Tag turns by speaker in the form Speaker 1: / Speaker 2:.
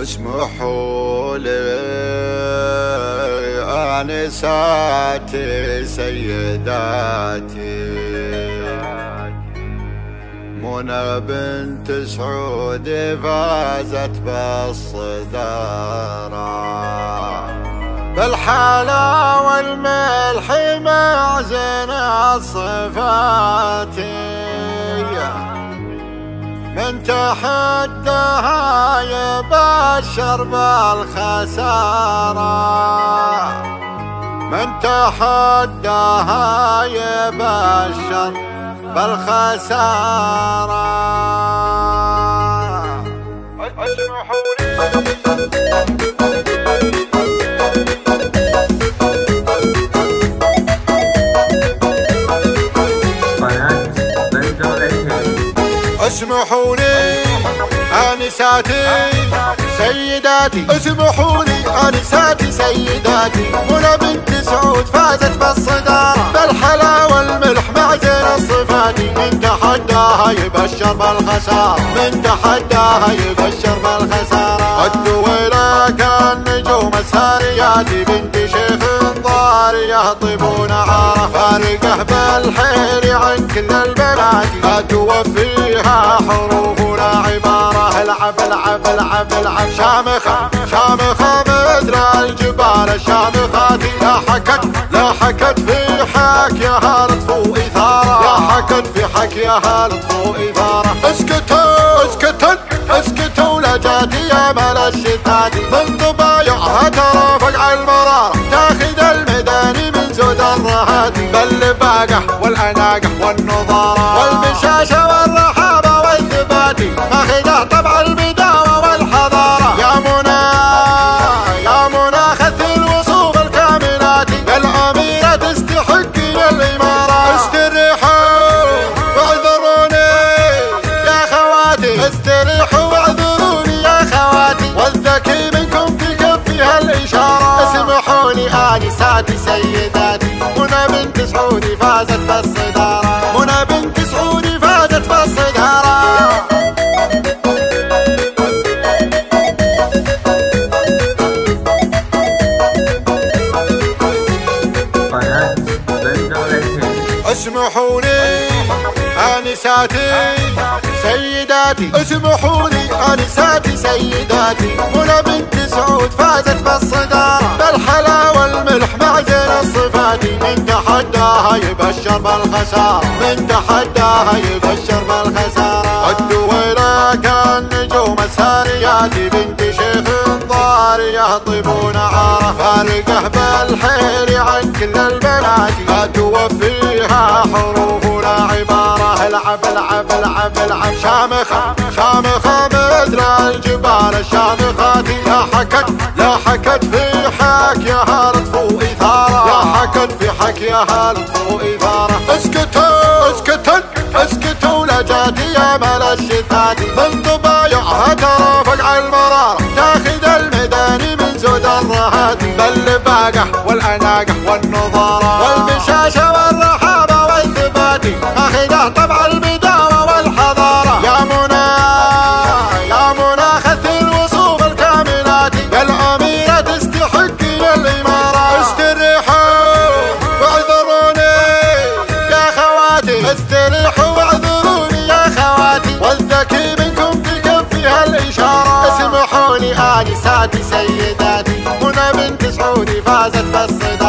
Speaker 1: اسمحوا لي آنساتي سيداتي، منى بنت سعود فازت بالصدارة، بالحلا والملح معزن الصفات، من تحدها يبشر بالخسارة، من تحدها يبشر بالخسارة. اسمحوا لي اسمحوا لي آنساتي سيداتي، اسمحوا لي آنساتي سيداتي، منى بنت سعود فازت بالصدارة، بالحلا والملح معزن الصفات، من تحداها يبشر بالخسارة، من تحداها يبشر بالخسارة. الدويلة كان نجوم الساريات، بنت شيخ ضار يهطبون عاره، فارقه بالحيل عن كل البنات، لا توفيها حروف ولا عبارة. العب العب العب العب شامخة شامخة مثل الجبال الشامخات، لاحكت في حكيها لطف وإثارة، لاحكت في حكيها لطف وإثارة. اسكتوا لجاتي يا مال الشتات، من ضبايعها ترافق على المرارة، تاخذ الميداني من زود الرهات، باللباقة والأناقة والنظارة، والبشاشة والرحابة والثبات، ماخذه طبع البداوة والحضارة. يا منى خذ الوصوف الكاملات، يا الأميرة تستحقي الإمارة. استريحوا واعذروني يا خواتي، استريحوا واعذروني يا خواتي، والذكي منكم في كفها الإشارة. اسمحوا لي آنساتي سيداتي، منى بنت سعود فازت بالصدارة، منى بنت سعود فازت بالصدارة. اسمحوا لي آنساتي سيداتي، اسمحوا لي آنساتي سيداتي، منى بنت سعود فازت بالصدارة، بالحلا والملح معزن الصفات، من تحداها يبشر بالخسارة، من تحداها يبشر بالخسارة. الدويلة كان نجوم الساريات، بنت شيخ ضار يهطبون عاره، فارقه بالحيل عن كل البنات، لا توفيها حروف ولا عبارة. العب العب العب العب شامخة شامخة مثل الجبال الشامخات، لاحكت في حكيها لطف وإثارة، لاحكت في حكيها لطف وإثارة. اسكتوا لجاتي يا مال الشتات، من ضبايعها ترافق على المرارة، تاخذ الميداني من زود الرهات، باللباقة والأناقة والنظارة، والبشاشة والرحابة والثبات، ماخذه طبع البداوة والحضارة. يا منى خذ الوصوف الكاملات، يا الأميرة تستحقي الإمارة. استريحوا واعذروني يا خواتي، استريحوا واعذروني يا خواتي، والذكي منكم في كفها الإشارة. اسمحوا لي آنساتي سيداتي، منى بنت سعود فازت بالصدارة.